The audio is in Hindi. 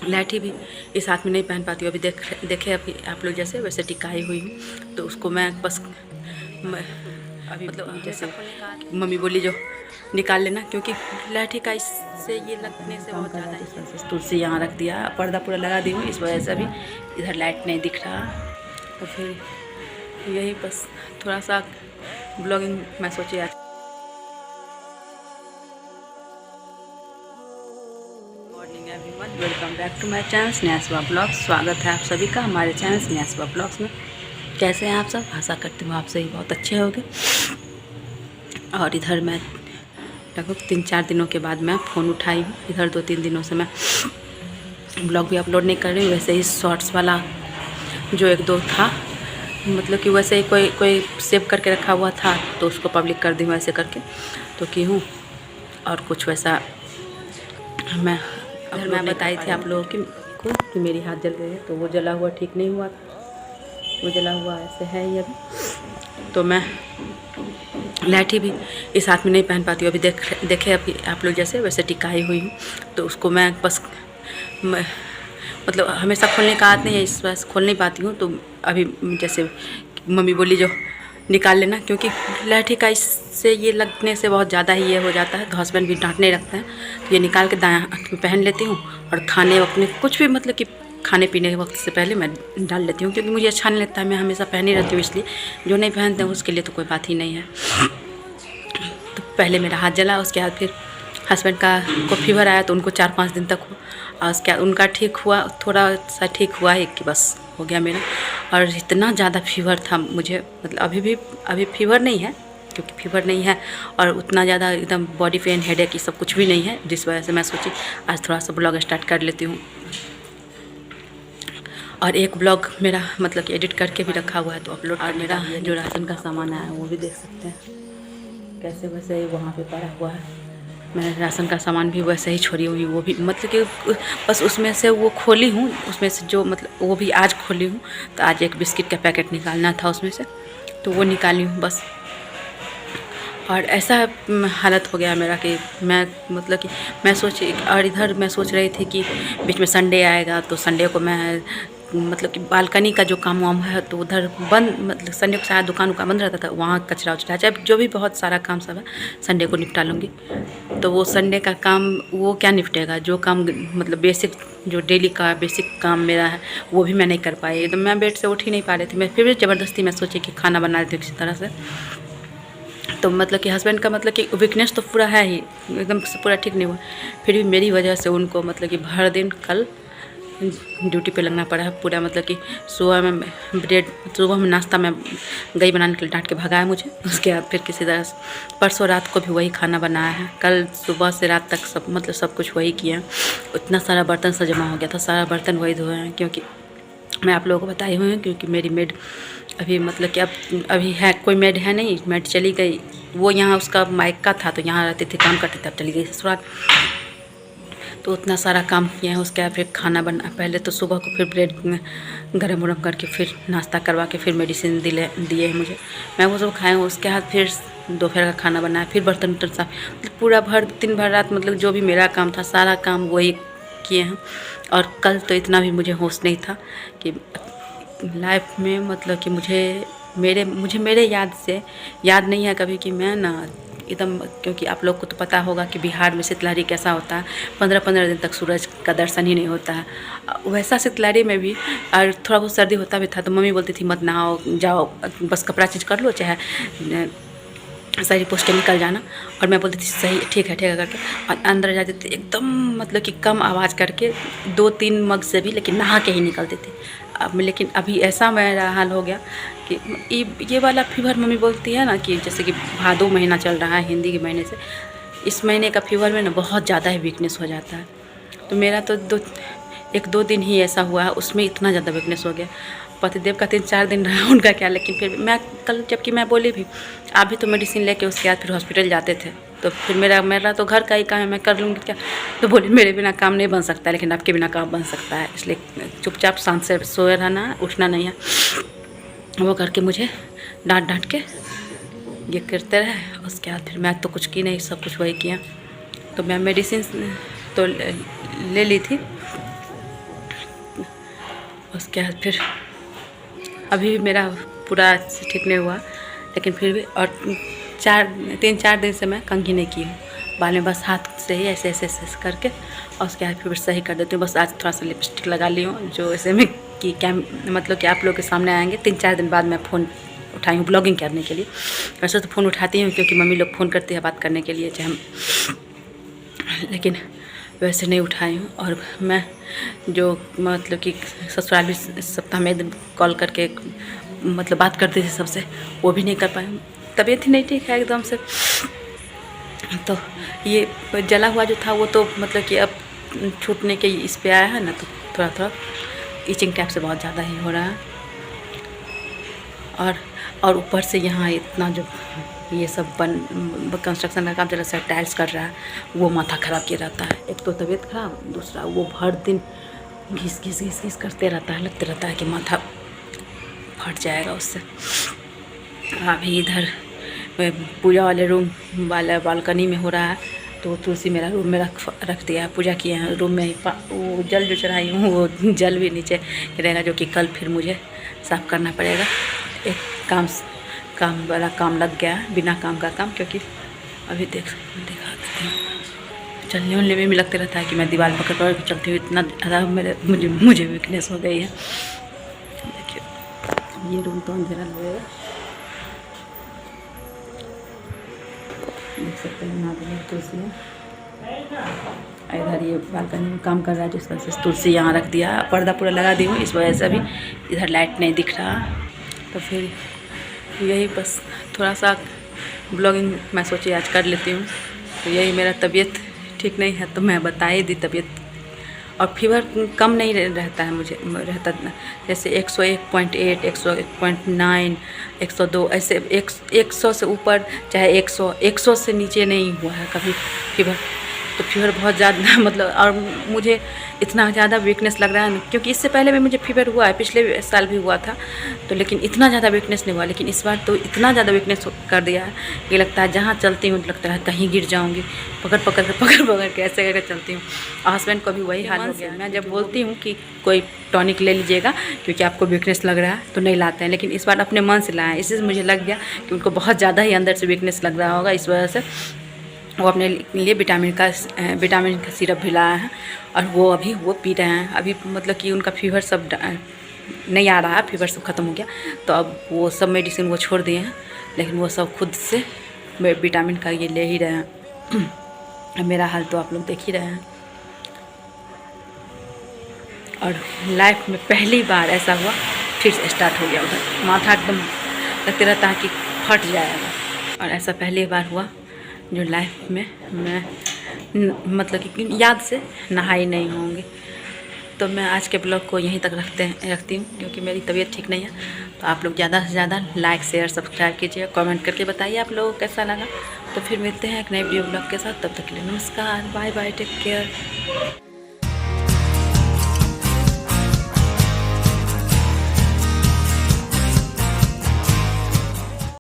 लहठी भी इस हाथ में नहीं पहन पाती हूँ। अभी देखे अभी आप लोग जैसे वैसे टिकाई हुई हूँ, तो उसको मैं बस अभी मतलब जैसे मम्मी बोली जो निकाल लेना, क्योंकि लहठी का इससे ये लगने से बहुत ज़्यादा इस वजह से तुलसी यहाँ रख दिया, पर्दा पूरा लगा दी हूँ, इस वजह से अभी इधर लाइट नहीं दिख रहा। तो फिर यही बस थोड़ा सा ब्लॉगिंग मैं सोची आज। Morning everyone, welcome back to my channel Sneha blogs. स्वागत है आप सभी का हमारे चैनल स्नेहा ब्लॉग्स में। कैसे हैं आप सब? आशा करती हूँ आप सभी बहुत अच्छे होंगे। और इधर मैं लगभग 3-4 दिनों के बाद मैं फ़ोन उठाई हूँ। इधर 2-3 दिनों से मैं ब्लॉग भी अपलोड नहीं कर रही हूँ। वैसे ही शॉर्ट्स वाला जो 1-2 था, मतलब कि वैसे ही कोई सेव करके रखा हुआ था तो उसको पब्लिक कर दी हूँ ऐसे करके, तो की हूँ। और कुछ वैसा मैं बताई थी आप लोगों कि मेरी हाथ जल गई है, तो वो जला हुआ ठीक नहीं हुआ था, वो जला हुआ ऐसे है ही अभी। तो मैं लहठी भी इस हाथ में नहीं पहन पाती हूँ। अभी देखे अभी आप लोग जैसे वैसे टिकाई हुई हूँ, तो उसको मैं बस मतलब हमेशा खोलने का आदत नहीं है, इस वजह से खोल नहीं पाती हूँ। तो अभी जैसे मम्मी बोली जो निकाल लेना, क्योंकि लहठी का इससे ये लगने से बहुत ज़्यादा ही ये हो जाता है, तो हस्बैंड भी डांटने लगते हैं। तो ये निकाल के दायां हाथ में पहन लेती हूँ, और खाने वक्त में कुछ भी मतलब कि खाने पीने के वक्त से पहले मैं डाल लेती हूँ, क्योंकि मुझे अच्छा नहीं लगता है। मैं हमेशा पहनी रहती हूँ, इसलिए जो नहीं पहनते हैं उसके लिए तो कोई बात ही नहीं है। तो पहले मेरा हाथ जला, उसके बाद फिर हस्बैंड को फीवर आया, तो उनको 4-5 दिन तक हुआ, और उसके बाद उनका ठीक हुआ, थोड़ा सा ठीक हुआ है कि बस हो गया मेरा। और इतना ज़्यादा फीवर था मुझे, मतलब अभी फीवर नहीं है, क्योंकि फीवर नहीं है, और उतना ज़्यादा एकदम बॉडी पेन हेडेक ये सब कुछ भी नहीं है, जिस वजह से मैं सोची आज थोड़ा सा ब्लॉग स्टार्ट कर लेती हूँ। और एक ब्लॉग मेरा मतलब कि एडिट करके भी रखा हुआ है, तो अपलोड। और मेरा जो राशन का सामान आया है वो भी देख सकते हैं कैसे वैसे ही वहाँ पे पड़ा हुआ है। मैंने राशन का सामान भी वैसे ही छोड़ी हुई, वो भी मतलब कि बस उसमें से वो खोली हूँ, उसमें से जो मतलब वो भी आज खोली हूँ। तो आज एक बिस्किट का पैकेट निकालना था उसमें से, तो वो निकाली हूँ बस। और ऐसा हालत हो गया मेरा कि मैं मतलब कि मैं और इधर मैं सोच रही थी कि बीच में संडे आएगा, तो संडे को मैं मतलब कि बालकनी का जो काम वाम है तो उधर बंद, मतलब संडे को सारा दुकान बंद रहता था, वहाँ कचरा उचरा चाहे जो भी बहुत सारा काम सब है संडे को निपटा लूँगी। तो वो संडे का काम वो क्या निपटेगा, जो काम मतलब बेसिक जो डेली का बेसिक काम मेरा है वो भी मैं नहीं कर पाई। एकदम मैं बेड से उठ ही नहीं पा रही थी। मैं फिर भी ज़बरदस्ती मैं सोची कि खाना बना लेती हूँ किसी तरह से। तो मतलब कि हस्बैंड का मतलब कि वीकनेस तो पूरा है ही, एकदम से पूरा ठीक नहीं हुआ, फिर भी मेरी वजह से उनको मतलब कि भर दिन कल ड्यूटी पे लगना पड़ा है पूरा। मतलब कि सुबह में नाश्ता में गई बनाने के लिए डांट के भगाया मुझे, उसके बाद फिर किसी तरह परसों रात को भी वही खाना बनाया है, कल सुबह से रात तक सब मतलब सब कुछ वही किया है। इतना सारा बर्तन सा जमा हो गया था, सारा बर्तन वही धोए हैं, क्योंकि मैं आप लोगों को बताई हुई हूँ, क्योंकि मेरी मेड अभी मतलब कि अब अभी है कोई मेड है नहीं, मेड चली गई। वो यहाँ उसका मायका था तो यहाँ रहते थे, काम करते थे, अब चली गई ससुराल। तो उतना सारा काम किया है, उसके बाद फिर खाना बना, पहले तो सुबह को फिर ब्रेड गरम वरम करके फिर नाश्ता करवा के फिर मेडिसिन दिए हैं मुझे, मैं वो सब खाए हूँ। उसके बाद फिर दोपहर का खाना बनाया, फिर बर्तन वर्तन साफ, मतलब पूरा दिन भर रात मतलब जो भी मेरा काम था सारा काम वही किए हैं। और कल तो इतना भी मुझे होश नहीं था कि लाइफ में मतलब कि मुझे मेरे याद नहीं है कभी कि मैं ना एकदम, क्योंकि आप लोग को तो पता होगा कि बिहार में शीतलहरी कैसा होता है, 15-15 दिन तक सूरज का दर्शन ही नहीं होता है। वैसा शीतलहरी में भी और थोड़ा बहुत सर्दी होता भी था, तो मम्मी बोलती थी मत नहाओ, जाओ बस कपड़ा चेंज कर लो, चाहे सारी पोस्टें निकल जाना। और मैं बोलती थी सही ठीक है करके, और अंदर जाते थे एकदम मतलब कि कम आवाज़ करके 2-3 मग से भी, लेकिन नहा के ही निकलते थे। अब लेकिन अभी ऐसा मेरा हाल हो गया कि ये वाला फीवर मम्मी बोलती है ना, कि जैसे कि भादो महीना चल रहा है हिंदी के महीने से, इस महीने का फीवर में ना बहुत ज़्यादा ही वीकनेस हो जाता है। तो मेरा तो 1-2 दिन ही ऐसा हुआ है, उसमें इतना ज़्यादा वीकनेस हो गया। पतिदेव का 3-4 दिन रहा उनका क्या, लेकिन फिर मैं कल जबकि मैं बोली भी आप भी तो मेडिसिन लेके उसके बाद फिर हॉस्पिटल जाते थे, तो फिर मेरा तो घर का ही काम है, मैं कर लूँगी क्या। तो बोले मेरे बिना काम नहीं बन सकता, लेकिन आपके बिना काम बन सकता है, इसलिए चुपचाप शांत से सोए रहना है, उठना नहीं है। वो करके मुझे डांट के ये करते रहे। उसके बाद फिर मैं तो कुछ की नहीं, सब कुछ वही किया। तो मैं मेडिसिन तो ले ली थी, उसके बाद फिर अभी भी मेरा पूरा ठीक नहीं हुआ, लेकिन फिर भी और 3-4 दिन से मैं कंघी नहीं की हूँ। बाल में बस हाथ से ही ऐसे ऐसे ऐसे करके और उसके बाद फिर सही कर देती हूँ। बस आज थोड़ा सा लिपस्टिक लगा ली हूँ, जो ऐसे में कि क्या मतलब कि आप लोग के सामने आएंगे। 3-4 दिन बाद मैं फ़ोन उठाई हूँ ब्लॉगिंग करने के लिए। वैसे तो फ़ोन उठाती हूँ क्योंकि मम्मी लोग फ़ोन करती है बात करने के लिए, चाहे हम, लेकिन वैसे नहीं उठाई हूँ। और मैं जो मतलब कि ससुराल भी सप्ताह में 1 दिन कॉल करके मतलब बात करती थी सबसे, वो भी नहीं कर पाई हूँ। तबीयत ही नहीं ठीक है एकदम से। तो ये जला हुआ जो था वो तो मतलब कि अब छूटने के इस पे आया है ना, तो थोड़ा थोड़ा ईचिंग टाइप से बहुत ज़्यादा ही हो रहा है। और ऊपर से यहाँ इतना जो ये सब कंस्ट्रक्शन का काम चल रहा है, टाइल्स कर रहा है, वो माथा ख़राब किया रहता है। एक तो तबीयत ख़राब, दूसरा वो हर दिन घिस घिस घिस घिस करते रहता है, लगते रहता है कि माथा फट जाएगा उससे। अभी इधर पूजा वाले रूम वाला बालकनी में हो रहा है, तो तुलसी मेरा रूम में रख दिया है। पूजा किए हैं रूम में ही। वो जल जो चढ़ाई हूँ वो जल भी नीचे गिरेगा, जो कि कल फिर मुझे साफ़ करना पड़ेगा। एक काम वाला काम लग गया है, बिना काम का काम, क्योंकि अभी दिखा देती हूँ, चलने उलने में भी लगते रहता है कि मैं दीवार पकड़ पकड़ के चलती हूँ। इतना ज़्यादा मुझे वीकनेस हो गई है। देखिए ये रूम तो अंधेरा लगेगा, देख सकते हैं। यहाँ पर तुलसी है, इधर ये बालकनी में काम कर रहा है, जिस वजह से तुलसी यहाँ रख दिया। पर्दा पूरा लगा दी हूँ, इस वजह से अभी इधर लाइट नहीं दिख रहा। तो फिर यही बस थोड़ा सा ब्लॉगिंग मैं सोची आज कर लेती हूँ। तो यही मेरा तबीयत ठीक नहीं है, तो मैं बता ही दी तबीयत। और फीवर कम नहीं रहता है मुझे, रहता जैसे 101.8, 101.9, 102 ऐसे 100 से ऊपर, चाहे 100 से नीचे नहीं हुआ है कभी फीवर। तो फीवर बहुत ज़्यादा मतलब, और मुझे इतना ज़्यादा वीकनेस लग रहा है, क्योंकि इससे पहले भी मुझे फीवर हुआ है, पिछले साल भी हुआ था, तो लेकिन इतना ज़्यादा वीकनेस नहीं हुआ। लेकिन इस बार तो इतना ज़्यादा वीकनेस कर दिया है कि लगता है जहाँ चलती हूँ लगता है कहीं गिर जाऊँगी। पकड़ के ऐसे करके चलती हूँ। हस्बैंड को भी वही हाल हो गया। मैं जब बोलती हूँ कि कोई टॉनिक ले लीजिएगा क्योंकि आपको वीकनेस लग रहा है, तो नहीं लाते हैं, लेकिन इस बार अपने मन से लाए। इससे मुझे लग गया कि उनको बहुत ज़्यादा ही अंदर से वीकनेस लग रहा होगा, इस वजह से वो अपने लिए विटामिन का सिरप भी लाया है, और वो अभी वो पी रहे हैं। अभी मतलब कि उनका फीवर सब नहीं आ रहा है, फीवर सब ख़त्म हो गया, तो अब वो सब मेडिसिन वो छोड़ दिए हैं, लेकिन वो सब खुद से विटामिन का ये ले ही रहे हैं। मेरा हाल तो आप लोग देख ही रहे हैं। और लाइफ में पहली बार ऐसा हुआ, फिर से स्टार्ट हो गया उधर, माथा एकदम लगते रहता है कि फट जाएगा। और ऐसा पहली बार हुआ जो लाइफ में मैं मतलब कि याद से नहाई नहीं होंगी। तो मैं आज के ब्लॉग को यहीं तक रखती हूँ, क्योंकि मेरी तबीयत ठीक नहीं है। तो आप लोग ज़्यादा से ज़्यादा लाइक शेयर सब्सक्राइब कीजिए, कमेंट करके बताइए आप लोगों को कैसा लगा। तो फिर मिलते हैं एक नए वीडियो ब्लॉग के साथ, तब तक के लिए नमस्कार, बाय बाय, टेक केयर।